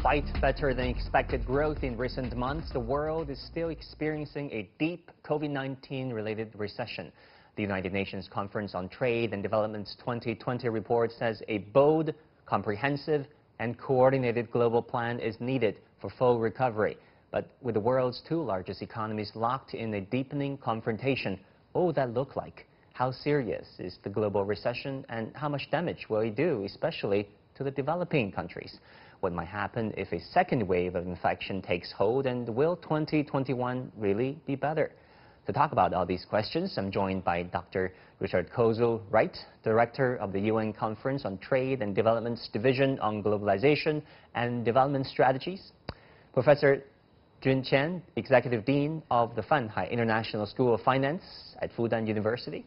Despite better than expected growth in recent months, the world is still experiencing a deep COVID-19 related recession. The United Nations Conference on Trade and Development's 2020 report says a bold, comprehensive, and coordinated global plan is needed for full recovery. But with the world's two largest economies locked in a deepening confrontation, what will that look like? How serious is the global recession, and how much damage will it do, especially to the developing countries? What might happen if a second wave of infection takes hold, and will 2021 really be better? To talk about all these questions, I'm joined by Dr. Richard Kozel-Wright, Director of the UN Conference on Trade and Development's Division on Globalization and Development Strategies, Professor Jun Qian, Executive Dean of the Fanhai International School of Finance at Fudan University,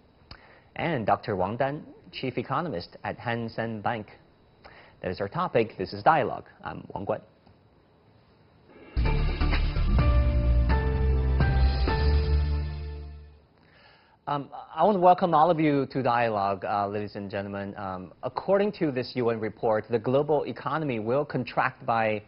and Dr. Wang Dan, Chief Economist at Hang Seng Bank. That is our topic. This is Dialogue. I'm Wang Guan. I want to welcome all of you to Dialogue, ladies and gentlemen. According to this UN report, the global economy will contract by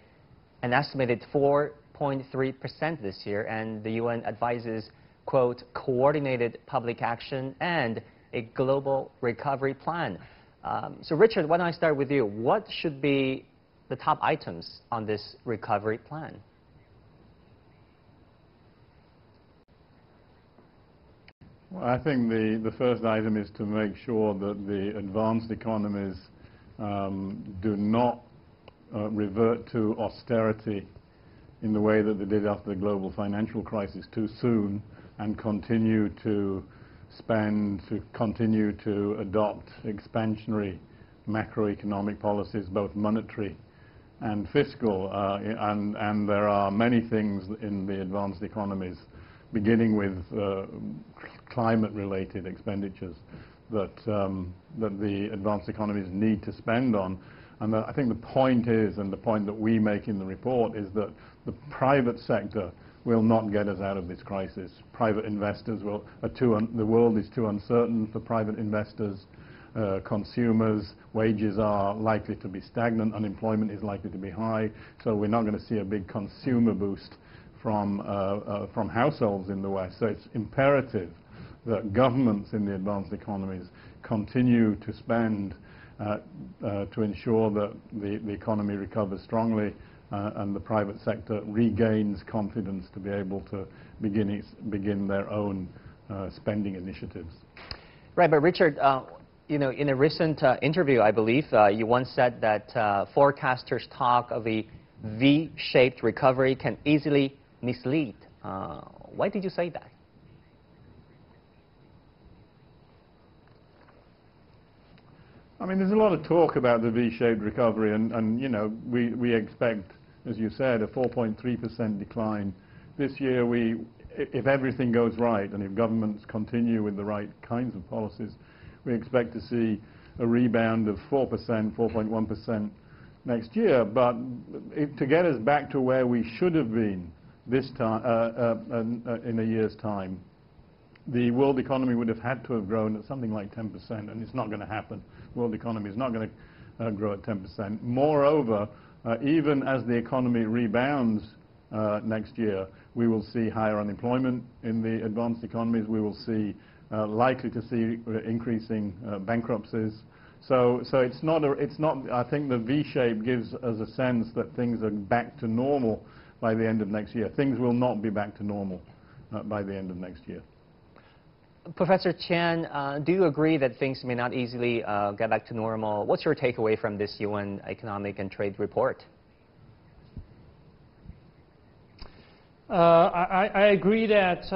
an estimated 4.3% this year, and the UN advises, quote, coordinated public action and a global recovery plan. So Richard, why don't I start with you? What should be the top items on this recovery plan? Well, I think the first item is to make sure that the advanced economies do not revert to austerity in the way that they did after the global financial crisis too soon, and continue to spend, to continue to adopt expansionary macroeconomic policies, both monetary and fiscal. And there are many things in the advanced economies, beginning with climate-related expenditures, that the advanced economies need to spend on. And I think the point is, and the point that we make in the report, is that the private sector will not get us out of this crisis. Private investors the world is too uncertain for private investors. Consumers' wages are likely to be stagnant. Unemployment is likely to be high. So we're not going to see a big consumer boost from households in the West. So it's imperative that governments in the advanced economies continue to spend to ensure that the economy recovers strongly, and the private sector regains confidence to be able to begin their own spending initiatives. Right, but Richard, you know, in a recent interview, I believe, you once said that forecasters talk of a V-shaped recovery can easily mislead. Why did you say that? I mean, there's a lot of talk about the V-shaped recovery, and you know, we expect, as you said, a 4.3% decline this year. If everything goes right, and if governments continue with the right kinds of policies, we expect to see a rebound of 4%, 4.1% next year. But to get us back to where we should have been this time, in a year's time, the world economy would have had to have grown at something like 10%, and it's not going to happen. The world economy is not going to grow at 10%. Moreover, even as the economy rebounds next year, we will see higher unemployment in the advanced economies. We will see likely to see increasing bankruptcies. So it's not. I think the V-shape gives us a sense that things are back to normal by the end of next year. Things will not be back to normal by the end of next year. Professor Qian, do you agree that things may not easily get back to normal? What's your takeaway from this UN Economic and Trade report? I agree that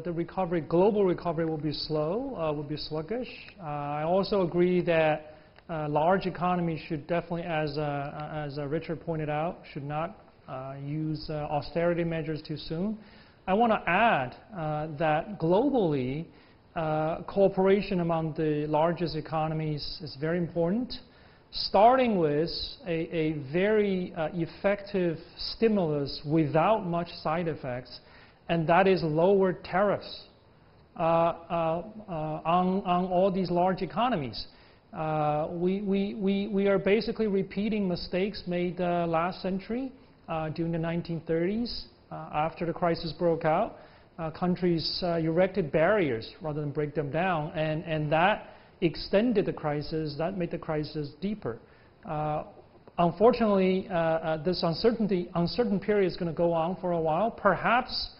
the recovery, global recovery, will be slow, will be sluggish. I also agree that large economies should definitely, as Richard pointed out, should not use austerity measures too soon. I want to add that globally, cooperation among the largest economies is very important, starting with a very effective stimulus without much side effects, and that is lower tariffs on all these large economies. We are basically repeating mistakes made last century during the 1930s. After the crisis broke out, countries erected barriers rather than break them down, and that extended the crisis, that made the crisis deeper. Unfortunately, this uncertain period is going to go on for a while. Perhaps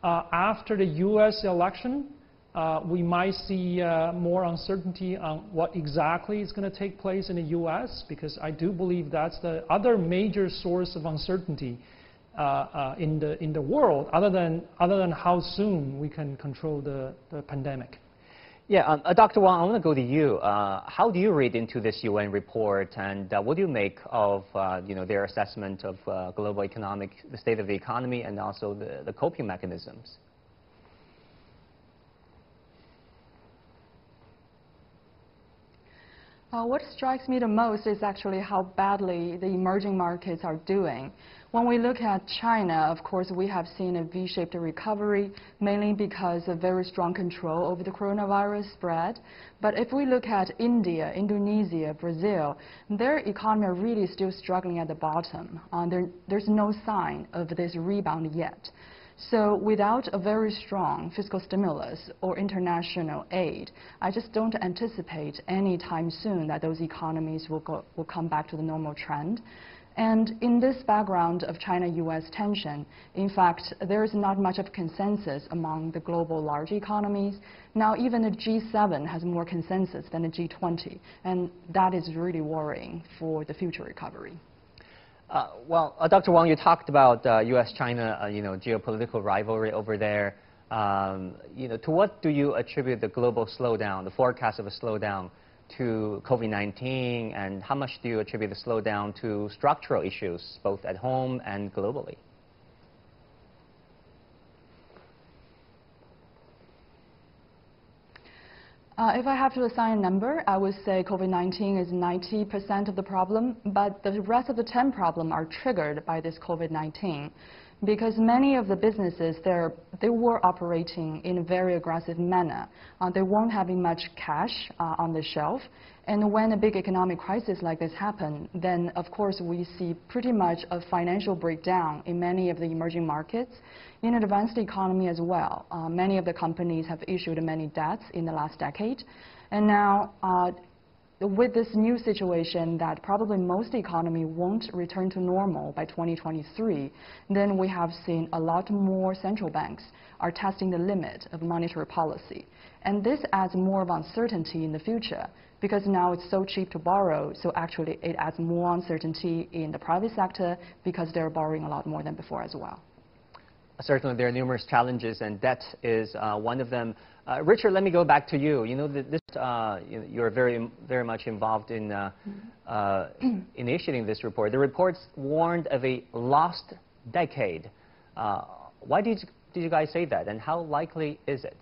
after the U.S. election, we might see more uncertainty on what exactly is going to take place in the U.S., because I do believe that's the other major source of uncertainty in the world, other than how soon we can control the pandemic. Yeah, Dr. Wang, I want to go to you. How do you read into this UN report, and what do you make of their assessment of global the state of the economy, and also the coping mechanisms? What strikes me the most is actually how badly the emerging markets are doing. When we look at China, of course, we have seen a V-shaped recovery, mainly because of very strong control over the coronavirus spread. But if we look at India, Indonesia, Brazil, their economy are really still struggling at the bottom. There's no sign of this rebound yet. So without a very strong fiscal stimulus or international aid, I just don't anticipate any time soon that those economies will come back to the normal trend. And in this background of China-US tension, in fact, there is not much of consensus among the global large economies. Now even the G7 has more consensus than the G20, and that is really worrying for the future recovery. Well, Dr. Wang, you talked about U.S.-China, geopolitical rivalry over there. To what do you attribute the global slowdown, the forecast of a slowdown, to COVID-19, and how much do you attribute the slowdown to structural issues, both at home and globally? If I have to assign a number, I would say COVID-19 is 90% of the problem, but the rest of the 10 problems are triggered by this COVID-19. Because many of the businesses, they were operating in a very aggressive manner. They weren't having much cash on the shelf. And when a big economic crisis like this happens, then of course we see pretty much a financial breakdown in many of the emerging markets. In an advanced economy as well, many of the companies have issued many debts in the last decade. And now, with this new situation that probably most economy won't return to normal by 2023, then we have seen a lot more central banks are testing the limit of monetary policy. And this adds more of uncertainty in the future, because now it's so cheap to borrow, so actually it adds more uncertainty in the private sector because they're borrowing a lot more than before as well. Certainly, there are numerous challenges, and debt is one of them. Richard, let me go back to you. You're very much involved in initiating this report. The reports warned of a lost decade. Why did you guys say that, and how likely is it?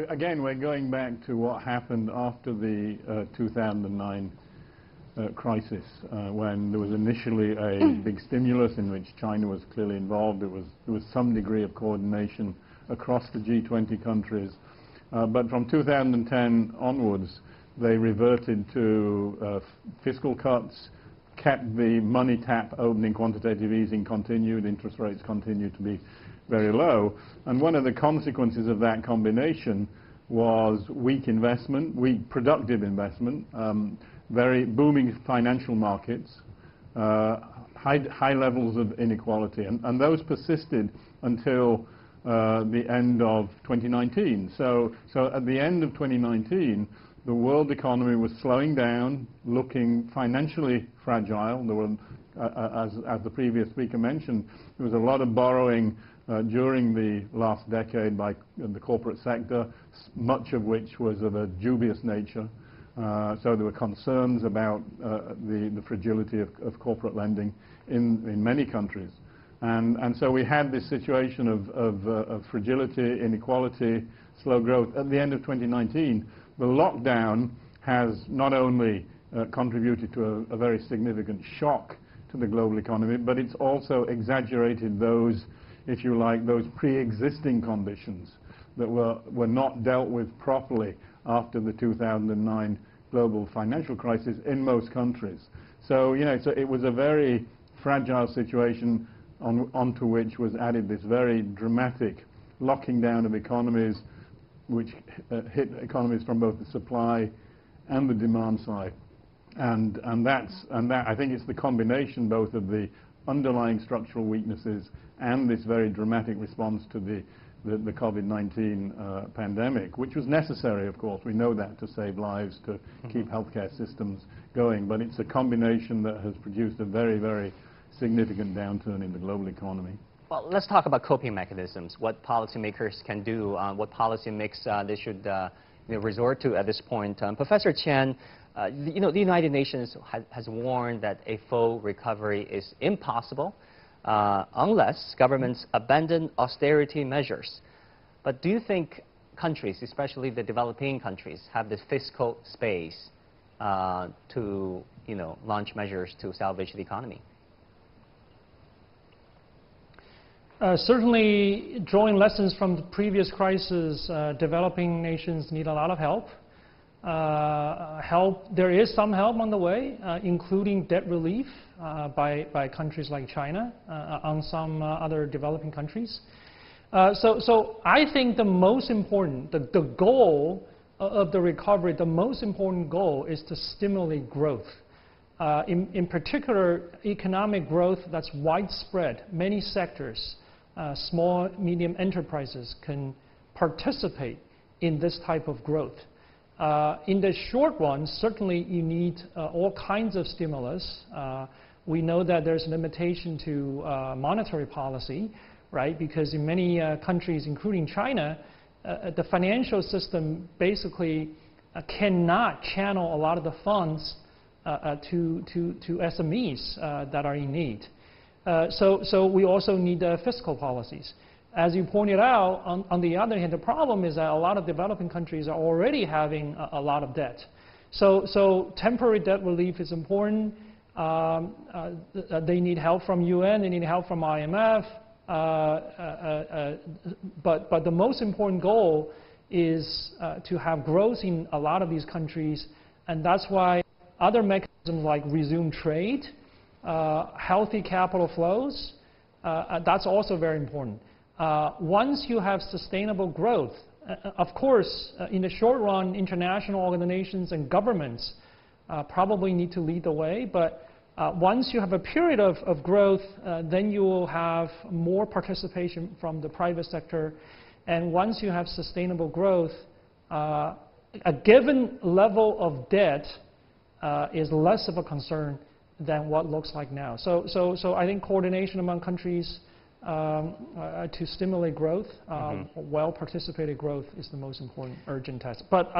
Again, we're going back to what happened after the 2009 crisis, when there was initially a big stimulus in which China was clearly involved. There was some degree of coordination across the G20 countries. But from 2010 onwards, they reverted to fiscal cuts, kept the money tap opening, quantitative easing continued, interest rates continued to be very low. And one of the consequences of that combination was weak investment, weak productive investment, very booming financial markets, high levels of inequality, and those persisted until the end of 2019. So at the end of 2019, the world economy was slowing down, looking financially fragile. There were, as the previous speaker mentioned, there was a lot of borrowing during the last decade by the corporate sector, much of which was of a dubious nature. So there were concerns about the fragility of corporate lending in many countries. And so we had this situation of fragility, inequality, slow growth. At the end of 2019, the lockdown has not only contributed to a very significant shock to the global economy, but it's also exaggerated those if you like, those pre-existing conditions that were not dealt with properly after the 2009 global financial crisis in most countries. So, so it was a very fragile situation onto which was added this very dramatic locking down of economies, which hit economies from both the supply and the demand side. And that I think it's the combination both of the underlying structural weaknesses and this very dramatic response to the COVID-19 pandemic, which was necessary, of course. We know that, to save lives, to keep healthcare systems going. But it's a combination that has produced a very, very significant downturn in the global economy. Well, let's talk about coping mechanisms, what policymakers can do, what policy mix they should resort to at this point. Professor Chen, the United Nations has warned that a full recovery is impossible unless governments abandon austerity measures. But do you think countries, especially the developing countries, have the fiscal space to launch measures to salvage the economy? Certainly, drawing lessons from the previous crisis, developing nations need a lot of help. There is some help on the way, including debt relief by countries like China on some other developing countries. So I think the most important, the goal of the recovery, the most important goal is to stimulate growth. In particular, economic growth that's widespread, many sectors. Small, medium enterprises can participate in this type of growth. In the short run, certainly you need all kinds of stimulus. We know that there's limitation to monetary policy, right? Because in many countries, including China, the financial system basically cannot channel a lot of the funds to SMEs that are in need. So we also need fiscal policies. As you pointed out, on the other hand, the problem is that a lot of developing countries are already having a lot of debt. So temporary debt relief is important. They need help from UN, they need help from IMF. But the most important goal is to have growth in a lot of these countries, and that's why other mechanisms like resume trade, healthy capital flows, that's also very important. Once you have sustainable growth, of course, in the short run, international organizations and governments probably need to lead the way, but once you have a period of growth, then you will have more participation from the private sector, and once you have sustainable growth, a given level of debt is less of a concern than what looks like now. So I think coordination among countries to stimulate growth, well-participated growth is the most important urgent task. But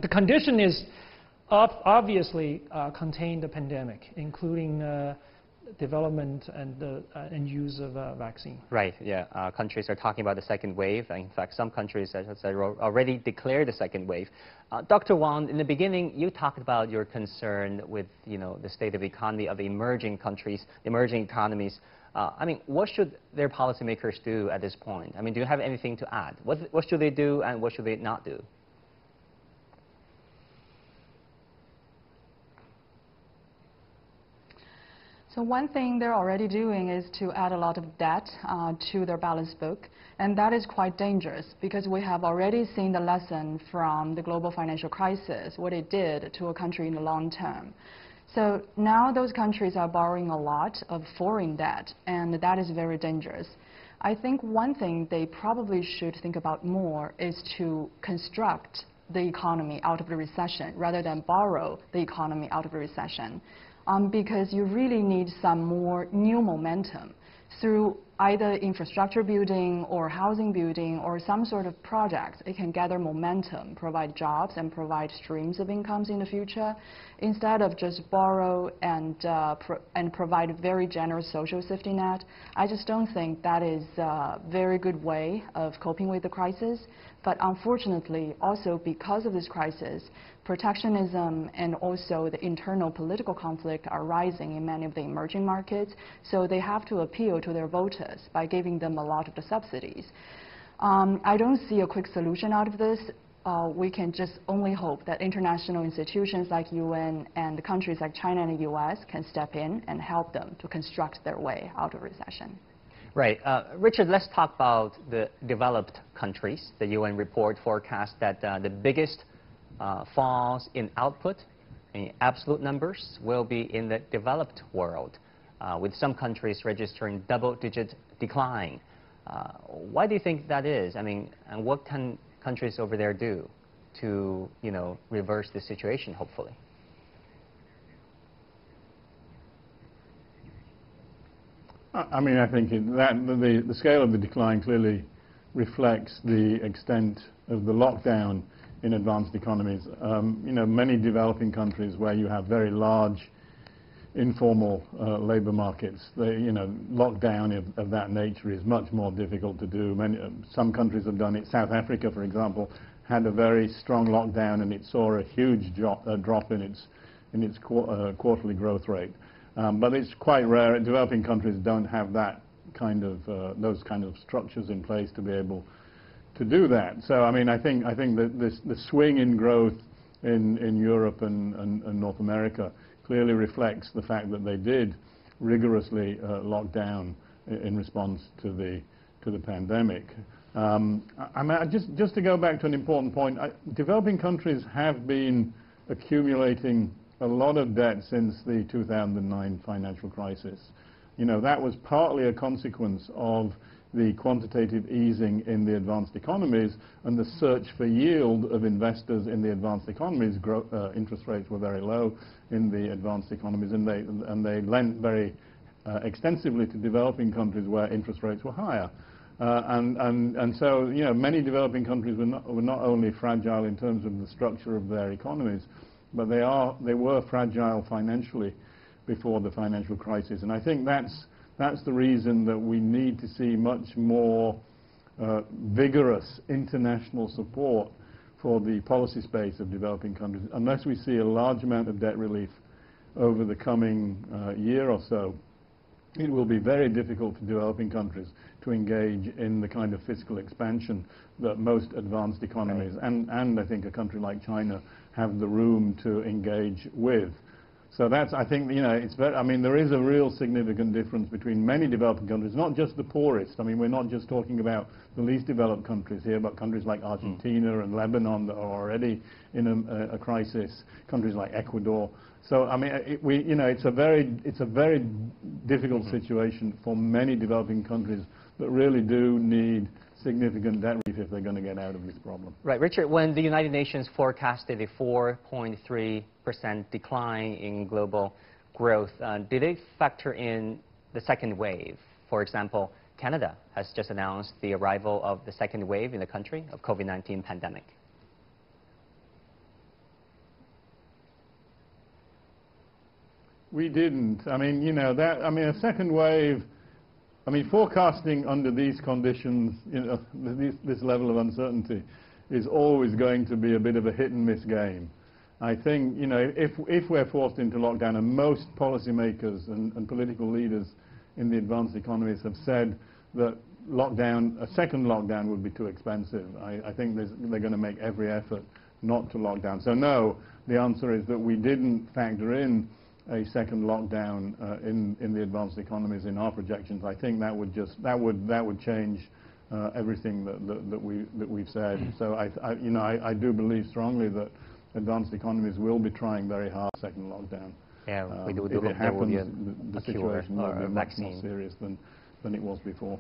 the condition is obviously contain the pandemic, including development and use of vaccine. Right, yeah. Countries are talking about the second wave. In fact, some countries, as I said, already declared the second wave. Dr. Wang, in the beginning, you talked about your concern with the state of the economy of the emerging countries, emerging economies. I mean, what should their policymakers do at this point? I mean, do you have anything to add? What should they do and what should they not do? So one thing they're already doing is to add a lot of debt to their balance book, and that is quite dangerous because we have already seen the lesson from the global financial crisis, what it did to a country in the long term. So now those countries are borrowing a lot of foreign debt, and that is very dangerous. I think one thing they probably should think about more is to construct the economy out of the recession rather than borrow the economy out of the recession. Because you really need some more new momentum through either infrastructure building or housing building or some sort of project. It can gather momentum, provide jobs, and provide streams of incomes in the future, instead of just borrow and provide a very generous social safety net. I just don't think that is a very good way of coping with the crisis. But unfortunately, also because of this crisis, protectionism and also the internal political conflict are rising in many of the emerging markets. So they have to appeal to their voters by giving them a lot of the subsidies. I don't see a quick solution out of this. We can just only hope that international institutions like UN and countries like China and the US can step in and help them to construct their way out of recession. Right. Richard, let's talk about the developed countries. The UN report forecasts that the biggest falls in output, in absolute numbers, will be in the developed world, with some countries registering double-digit decline. Why do you think that is? I mean, and what can countries over there do to, reverse the situation, hopefully? I mean, I think the scale of the decline clearly reflects the extent of the lockdown in advanced economies. Many developing countries where you have very large informal labor markets, lockdown of that nature is much more difficult to do. Some countries have done it. South Africa, for example, had a very strong lockdown, and it saw a huge drop in its quarterly growth rate. But it's quite rare. Developing countries don't have that those kind of structures in place to be able to do that. So I mean, I think that the swing in growth in Europe and North America clearly reflects the fact that they did rigorously lock down in response to the pandemic. I mean, just to go back to an important point, developing countries have been accumulating a lot of debt since the 2009 financial crisis. That was partly a consequence of the quantitative easing in the advanced economies and the search for yield of investors in the advanced economies. Interest rates were very low in the advanced economies, and they lent very extensively to developing countries where interest rates were higher. And so, many developing countries were not only fragile in terms of the structure of their economies, but they were fragile financially before the financial crisis. And I think that's the reason that we need to see much more vigorous international support for the policy space of developing countries. Unless we see a large amount of debt relief over the coming year or so, it will be very difficult for developing countries to engage in the kind of fiscal expansion that most advanced economies and I think a country like China have the room to engage with. So that's, I think, it's very, I mean, there is a real significant difference between many developing countries, not just the poorest. I mean, we're not just talking about the least developed countries here, but countries like Argentina and Lebanon that are already in a crisis, countries like Ecuador. So, I mean, it's a very difficult situation for many developing countries that really do need significant debt relief if they're going to get out of this problem. Right. Richard, when the United Nations forecasted a 4.3% decline in global growth, did they factor in the second wave? For example, Canada has just announced the arrival of the second wave in the country of COVID-19 pandemic. We didn't. I mean, a second wave, forecasting under these conditions, this level of uncertainty is always going to be a bit of a hit and miss game. I think, if we're forced into lockdown, and most policymakers and political leaders in the advanced economies have said that a second lockdown would be too expensive. I think they're going to make every effort not to lock down. So no, the answer is that we didn't factor in a second lockdown in the advanced economies in our projections. I think that would change everything that we've said. So I do believe strongly that advanced economies will be trying very hard second lockdown. Yeah, we do if hope it there will be happens, the cure situation will or be a much vaccine more serious than it was before.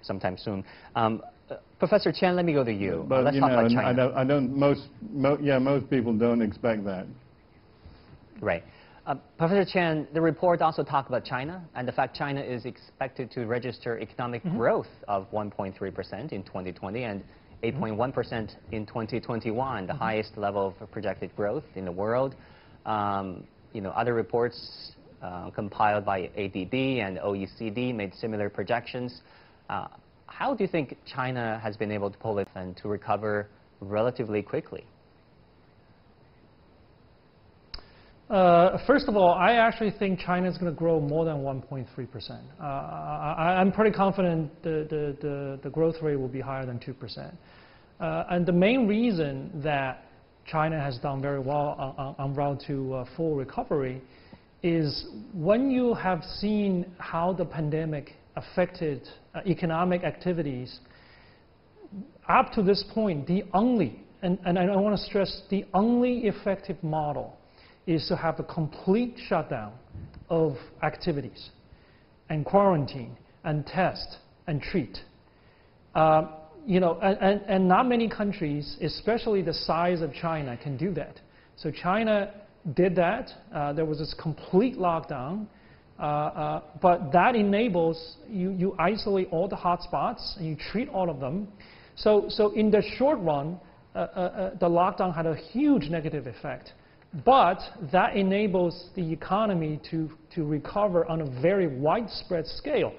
Sometime soon. Professor Chen, let me go to you. But let's talk about China. Most people don't expect that. Right. Professor Chen, the report also talked about China and the fact China is expected to register economic growth of 1.3% in 2020 and 8.1% in 2021, the highest level of projected growth in the world. Other reports compiled by ADB and OECD made similar projections. How do you think China has been able to pull it and to recover relatively quickly? First of all, I actually think China is going to grow more than 1.3%. I'm pretty confident the growth rate will be higher than 2%. And the main reason that China has done very well on route to full recovery is when you have seen how the pandemic affected economic activities, up to this point, the only, and I want to stress, the only effective model is to have a complete shutdown of activities and quarantine and test and treat. You know, and not many countries, especially the size of China, can do that. So China did that. There was this complete lockdown, but that enables you isolate all the hotspots and you treat all of them. So in the short run, the lockdown had a huge negative effect. But that enables the economy to recover on a very widespread scale.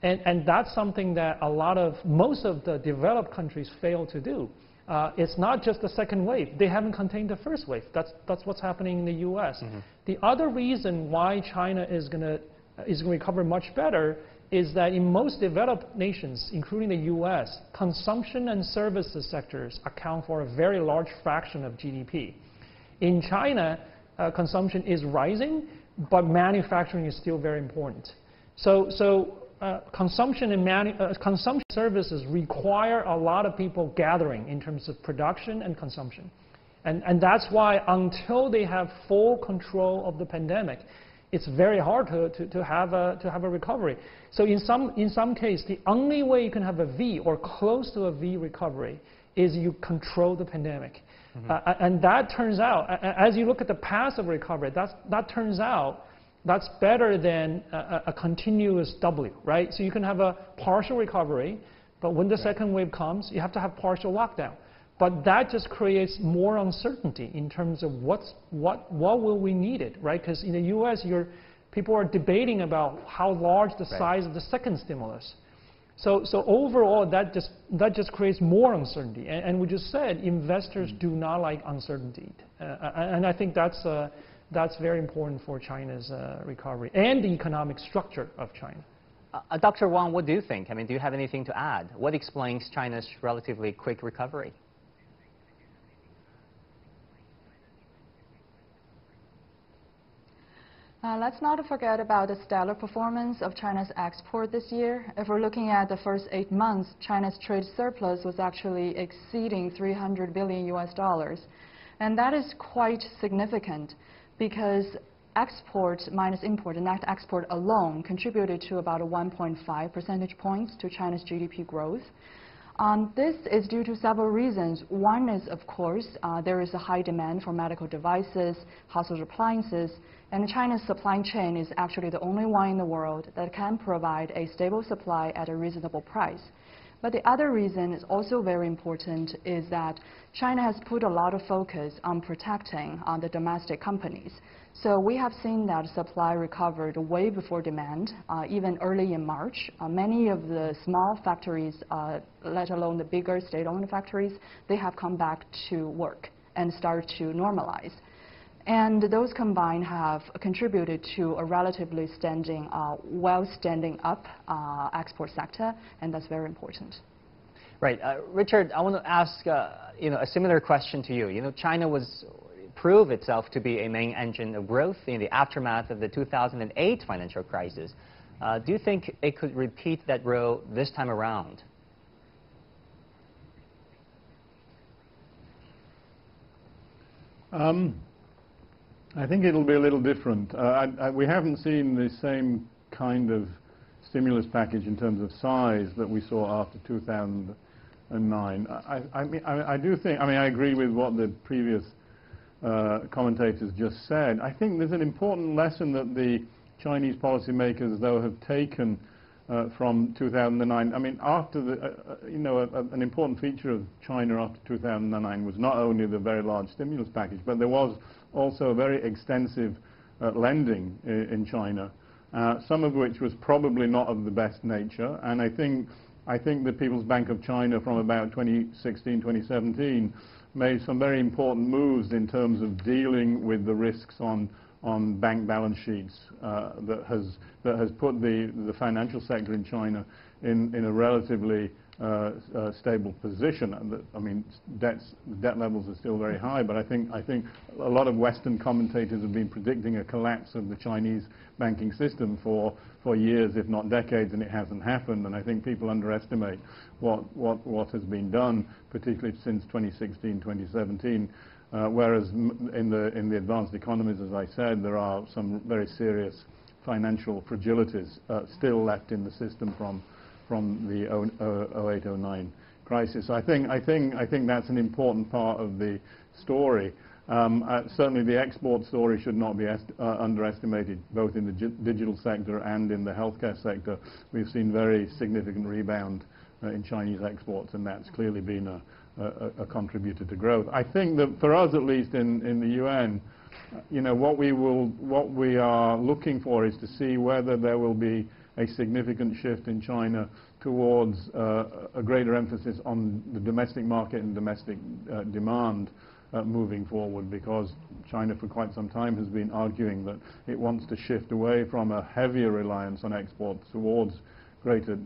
And that's something that most of the developed countries fail to do. It's not just the second wave. They haven't contained the first wave. That's what's happening in the US. Mm-hmm. The other reason why China is going to recover much better is that in most developed nations, including the US, consumption and services sectors account for a very large fraction of GDP. In China, consumption is rising, but manufacturing is still very important. So consumption services require a lot of people gathering in terms of production and consumption. And that's why until they have full control of the pandemic, it's very hard to have a recovery. So in some case, the only way you can have a V or close to a V recovery is you control the pandemic. Mm-hmm. And that turns out, as you look at the path of recovery, that turns out that's better than a continuous W, right? So you can have a partial recovery, but when the second wave comes, you have to have partial lockdown. But that just creates more uncertainty in terms of what will we need it, right? Because in the U.S., people are debating about how large the size of the second stimulus. So overall, that just creates more uncertainty. And we just said investors do not like uncertainty, and I think that's very important for China's recovery and the economic structure of China. Dr. Wang, what do you think? I mean, do you have anything to add? What explains China's relatively quick recovery? Let's not forget about the stellar performance of China's export this year. If we're looking at the first 8 months, China's trade surplus was actually exceeding $300 billion US. And that is quite significant because export minus import, and net export alone, contributed to about 1.5 percentage points to China's GDP growth. This is due to several reasons. One is, of course, there is a high demand for medical devices, household appliances, and China's supply chain is actually the only one in the world that can provide a stable supply at a reasonable price. But the other reason is also very important is that China has put a lot of focus on protecting the domestic companies. So we have seen that supply recovered way before demand, even early in March. Many of the small factories, let alone the bigger state-owned factories, they have come back to work and start to normalize. And those combined have contributed to a relatively standing up export sector, and that's very important. Right. Richard, I want to ask a similar question to you. China proved itself to be a main engine of growth in the aftermath of the 2008 financial crisis. Do you think it could repeat that role this time around? I think it'll be a little different. We haven't seen the same kind of stimulus package in terms of size that we saw after 2009. I do think, I agree with what the previous commentators just said. I think there's an important lesson that the Chinese policymakers, though, have taken from 2009. After an important feature of China after 2009 was not only the very large stimulus package, but there was also very extensive lending in China, some of which was probably not of the best nature. And I think I think the People's Bank of China from about 2016, 2017 made some very important moves in terms of dealing with the risks on bank balance sheets that has put the financial sector in China in a relatively stable position. And I mean, debt levels are still very high, but I think a lot of Western commentators have been predicting a collapse of the Chinese banking system for years, if not decades, and it hasn't happened. And I think people underestimate what has been done, particularly since 2016, 2017. Whereas in the advanced economies, as I said, there are some very serious financial fragilities still left in the system from the 08-09 crisis. I think that's an important part of the story. Certainly the export story should not be underestimated, both in the digital sector and in the healthcare sector. We've seen very significant rebound in Chinese exports, and that's clearly been a contributor to growth. I think that for us, at least in the UN, you know, what we are looking for is to see whether there will be a significant shift in China towards a greater emphasis on the domestic market and domestic demand moving forward, because China for quite some time has been arguing that it wants to shift away from a heavier reliance on exports towards greater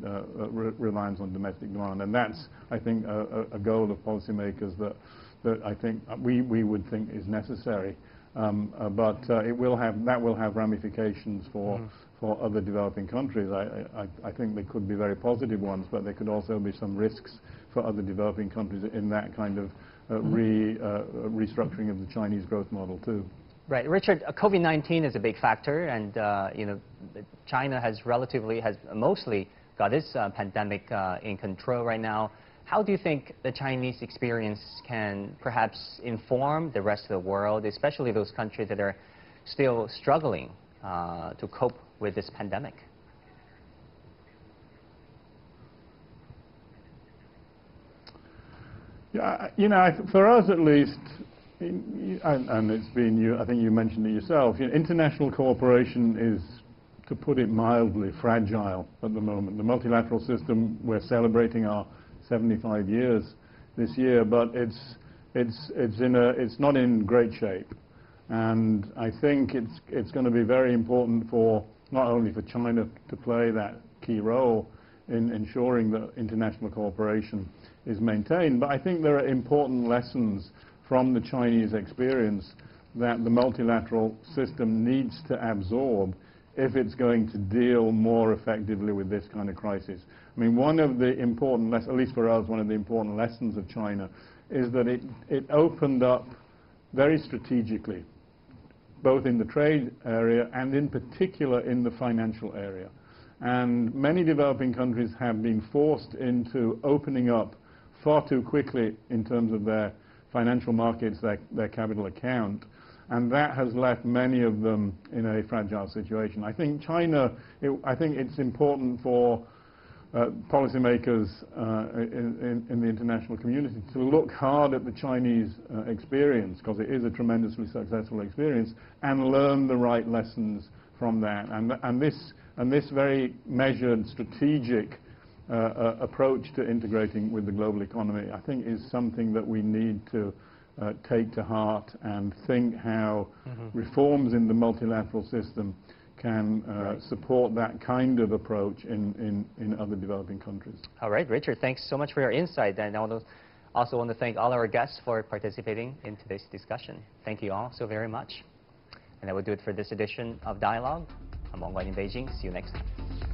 reliance on domestic demand. And that's, I think, a goal of policymakers that I think we would think is necessary. But that will have ramifications for other developing countries. I think they could be very positive ones, but there could also be some risks for other developing countries in that kind of restructuring of the Chinese growth model too. Right, Richard. COVID-19 is a big factor, and you know, China has mostly got its pandemic in control right now. How do you think the Chinese experience can perhaps inform the rest of the world, especially those countries that are still struggling to cope with this pandemic? Yeah, you know, for us at least, and it's been you, I think you mentioned it yourself, you know, international cooperation is, to put it mildly, fragile at the moment. The multilateral system, we're celebrating our 75 years this year, but it's not in great shape. And I think it's going to be very important for not only for China to play that key role in ensuring that international cooperation is maintained, but I think there are important lessons from the Chinese experience that the multilateral system needs to absorb if it's going to deal more effectively with this kind of crisis. I mean, one of the important lessons, at least for us, one of the important lessons of China is that it opened up very strategically, both in the trade area and in particular in the financial area. And many developing countries have been forced into opening up far too quickly in terms of their financial markets, their capital account, and that has left many of them in a fragile situation. I think I think it's important for policymakers in the international community to look hard at the Chinese experience, because it is a tremendously successful experience, and learn the right lessons from that. And this very measured, strategic approach to integrating with the global economy, I think, is something that we need to take to heart and think how reforms in the multilateral system can support that kind of approach in other developing countries. All right, Richard, thanks so much for your insight. And I also want to thank all our guests for participating in today's discussion. Thank you all so very much. And that will do it for this edition of Dialogue. I'm Wong Guan in Beijing. See you next time.